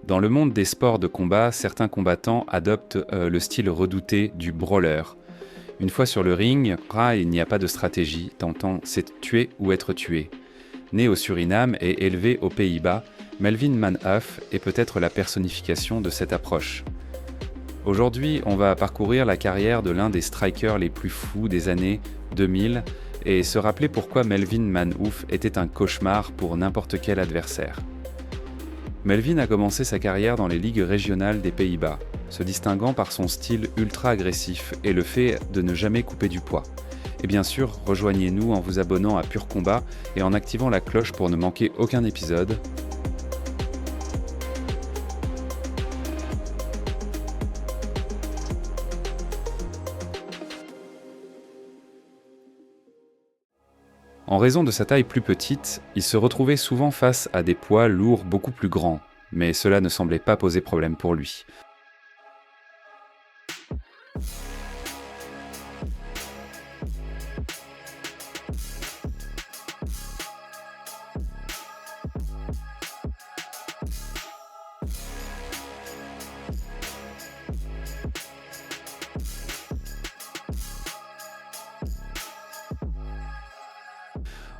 Dans le monde des sports de combat, certains combattants adoptent le style redouté du brawler. Une fois sur le ring, il n'y a pas de stratégie, tentant c'est tuer ou être tué. Né au Suriname et élevé aux Pays-Bas, Melvin Manhoef est peut-être la personnification de cette approche. Aujourd'hui, on va parcourir la carrière de l'un des strikers les plus fous des années 2000 et se rappeler pourquoi Melvin Manhoef était un cauchemar pour n'importe quel adversaire. Melvin a commencé sa carrière dans les ligues régionales des Pays-Bas, se distinguant par son style ultra-agressif et le fait de ne jamais couper du poids. Et bien sûr, rejoignez-nous en vous abonnant à Pur Combat et en activant la cloche pour ne manquer aucun épisode. En raison de sa taille plus petite, il se retrouvait souvent face à des poids lourds beaucoup plus grands, mais cela ne semblait pas poser problème pour lui.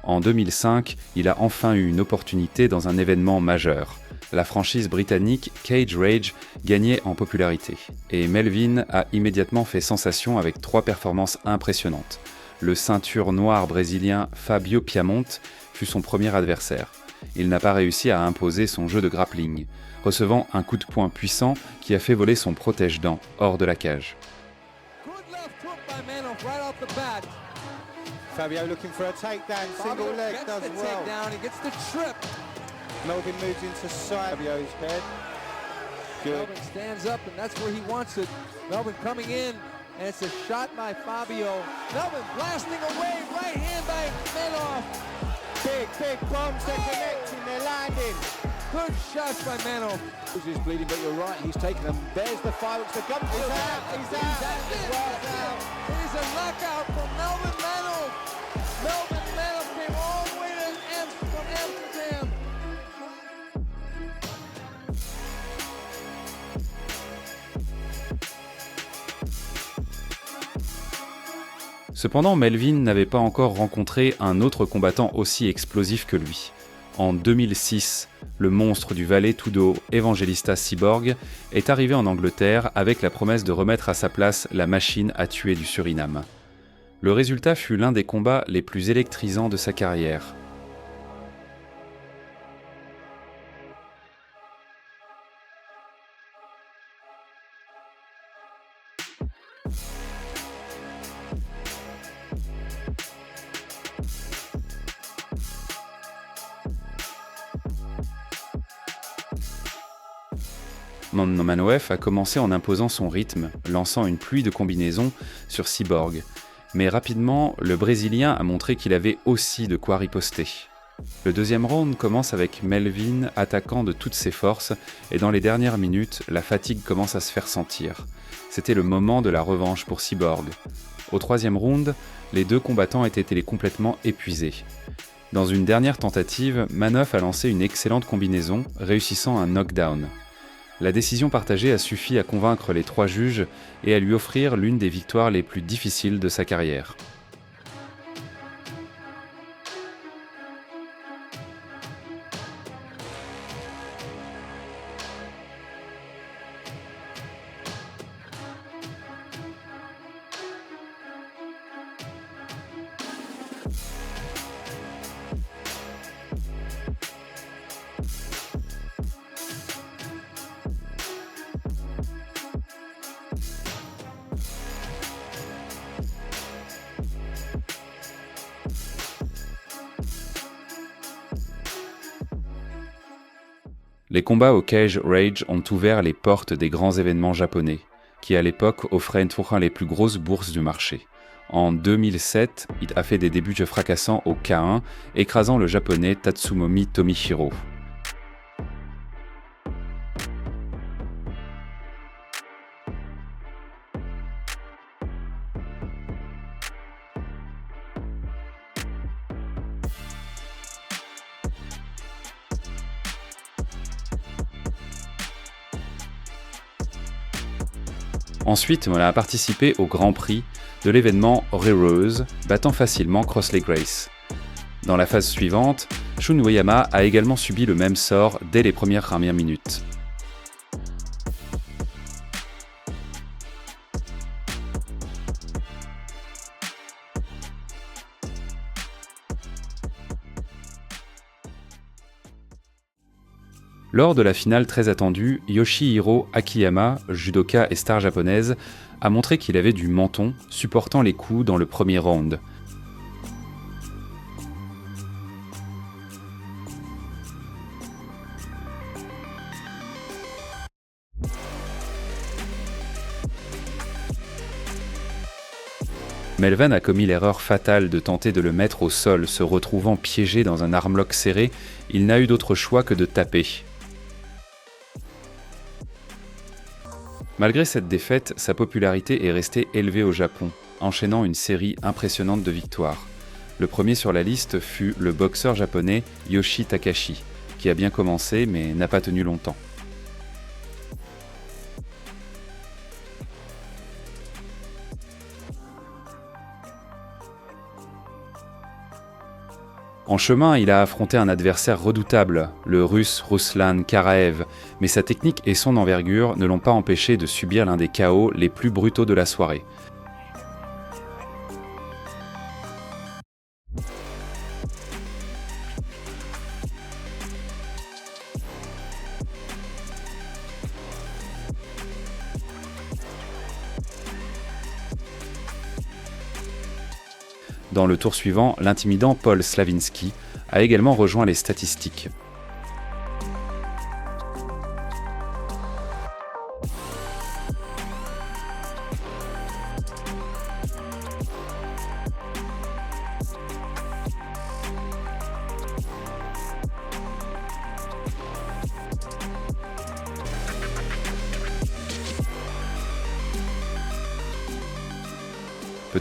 En 2005, il a enfin eu une opportunité dans un événement majeur. La franchise britannique Cage Rage gagnait en popularité, et Melvin a immédiatement fait sensation avec 3 performances impressionnantes. Le ceinture noir brésilien Fabio Piamonte fut son premier adversaire. Il n'a pas réussi à imposer son jeu de grappling, recevant un coup de poing puissant qui a fait voler son protège-dents hors de la cage. Fabio looking for a takedown, single leg does well. Takedown, he gets the trip. Melvin moves into Fabio's head. Good. Melvin stands up and that's where he wants it. Melvin coming in and it's a shot by Fabio. Melvin blasting away, right hand by Manhoef. Big bombs, they're connecting, they're landing. Good shots by Manhoef. He's bleeding, but you're right, he's taking them. There's the fireworks, the gun. He's out. Here's a knockout from Melvin Manhoef. Melvin Manhoef came all the way from Amsterdam. Cependant, Melvin n'avait pas encore rencontré un autre combattant aussi explosif que lui. En 2006, le monstre du Valais tout d'eau, Evangelista Cyborg, est arrivé en Angleterre avec la promesse de remettre à sa place la machine à tuer du Suriname. Le résultat fut l'un des combats les plus électrisants de sa carrière. Manhoef a commencé en imposant son rythme, lançant une pluie de combinaisons sur Cyborg. Mais rapidement, le Brésilien a montré qu'il avait aussi de quoi riposter. Le deuxième round commence avec Melvin attaquant de toutes ses forces et dans les dernières minutes, la fatigue commence à se faire sentir. C'était le moment de la revanche pour Cyborg. Au troisième round, les deux combattants étaient complètement épuisés. Dans une dernière tentative, Manhoef a lancé une excellente combinaison, réussissant un knockdown. La décision partagée a suffi à convaincre les 3 juges et à lui offrir l'une des victoires les plus difficiles de sa carrière. Les combats au Cage Rage ont ouvert les portes des grands événements japonais, qui à l'époque offraient les plus grosses bourses du marché. En 2007, il a fait des débuts fracassants au K1, écrasant le japonais Tatsumomi Tomihiro. Ensuite, elle a participé au Grand Prix de l'événement Rose, battant facilement Crossley Grace. Dans la phase suivante, Shun Ueyama a également subi le même sort dès les premières minutes. Lors de la finale très attendue, Yoshihiro Akiyama, judoka et star japonaise, a montré qu'il avait du menton, supportant les coups dans le premier round. Melvin a commis l'erreur fatale de tenter de le mettre au sol, se retrouvant piégé dans un armlock serré, il n'a eu d'autre choix que de taper. Malgré cette défaite, sa popularité est restée élevée au Japon, enchaînant une série impressionnante de victoires. Le premier sur la liste fut le boxeur japonais Yoshi Takashi, qui a bien commencé mais n'a pas tenu longtemps. En chemin, il a affronté un adversaire redoutable, le russe Ruslan Karaev, mais sa technique et son envergure ne l'ont pas empêché de subir l'un des KO les plus brutaux de la soirée. Dans le tour suivant, l'intimidant Paul Slavinsky a également rejoint les statistiques.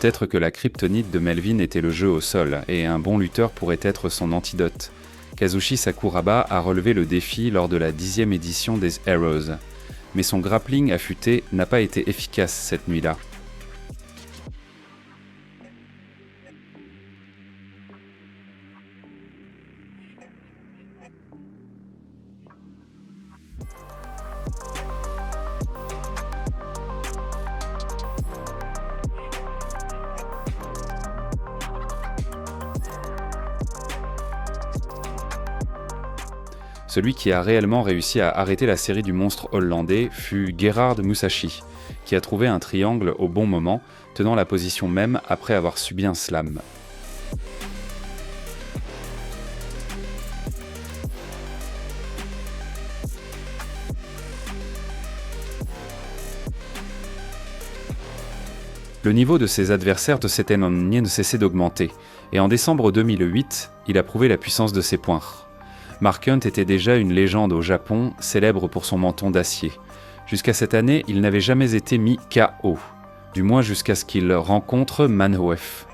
Peut-être que la kryptonite de Melvin était le jeu au sol, et un bon lutteur pourrait être son antidote. Kazushi Sakuraba a relevé le défi lors de la 10e édition des Arrows. Mais son grappling affûté n'a pas été efficace cette nuit-là. Celui qui a réellement réussi à arrêter la série du monstre hollandais fut Gerhard Musashi, qui a trouvé un triangle au bon moment, tenant la position même après avoir subi un slam. Le niveau de ses adversaires de cet ennemi ne cessait d'augmenter, et en décembre 2008, il a prouvé la puissance de ses poings. Mark Hunt était déjà une légende au Japon, célèbre pour son menton d'acier. Jusqu'à cette année, il n'avait jamais été mis KO, du moins jusqu'à ce qu'il rencontre Manhoef.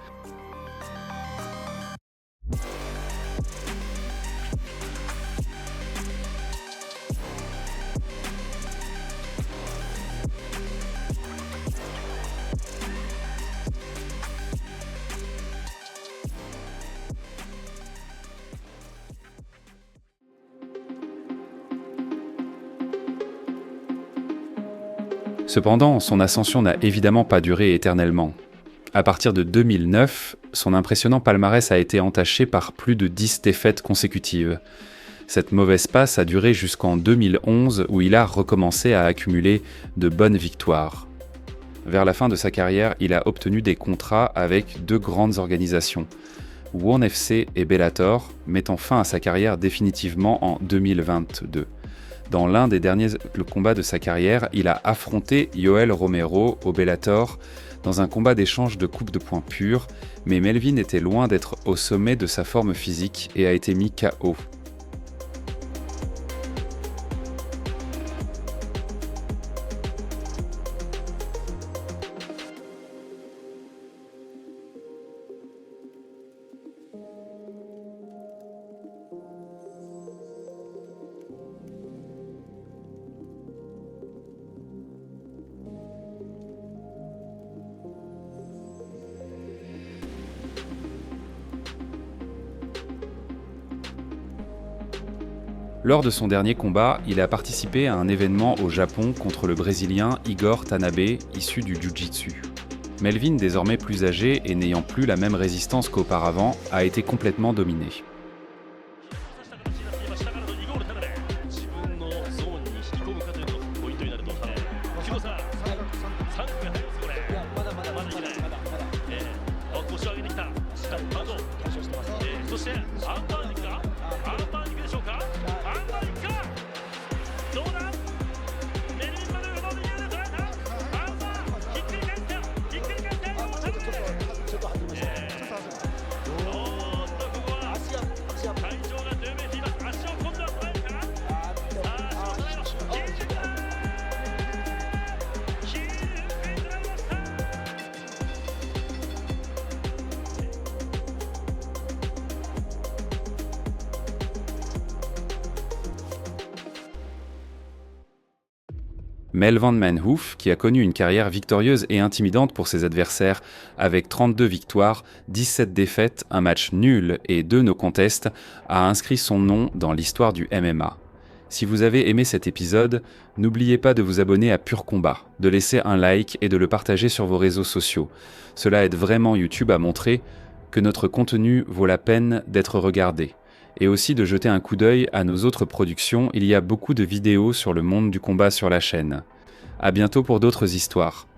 Cependant, son ascension n'a évidemment pas duré éternellement. À partir de 2009, son impressionnant palmarès a été entaché par plus de 10 défaites consécutives. Cette mauvaise passe a duré jusqu'en 2011 où il a recommencé à accumuler de bonnes victoires. Vers la fin de sa carrière, il a obtenu des contrats avec deux grandes organisations, ONE FC et Bellator, mettant fin à sa carrière définitivement en 2022. Dans l'un des derniers combats de sa carrière, il a affronté Yoel Romero au Bellator dans un combat d'échange de coupe de poing pur, mais Melvin était loin d'être au sommet de sa forme physique et a été mis KO. Lors de son dernier combat, il a participé à un événement au Japon contre le Brésilien Igor Tanabe, issu du Jiu-Jitsu. Melvin, désormais plus âgé et n'ayant plus la même résistance qu'auparavant, a été complètement dominé. Mel Van Manhoof, qui a connu une carrière victorieuse et intimidante pour ses adversaires, avec 32 victoires, 17 défaites, un match nul et 2 no contest, a inscrit son nom dans l'histoire du MMA. Si vous avez aimé cet épisode, n'oubliez pas de vous abonner à Pur Combat, de laisser un like et de le partager sur vos réseaux sociaux. Cela aide vraiment YouTube à montrer que notre contenu vaut la peine d'être regardé. Et aussi de jeter un coup d'œil à nos autres productions, il y a beaucoup de vidéos sur le monde du combat sur la chaîne. À bientôt pour d'autres histoires.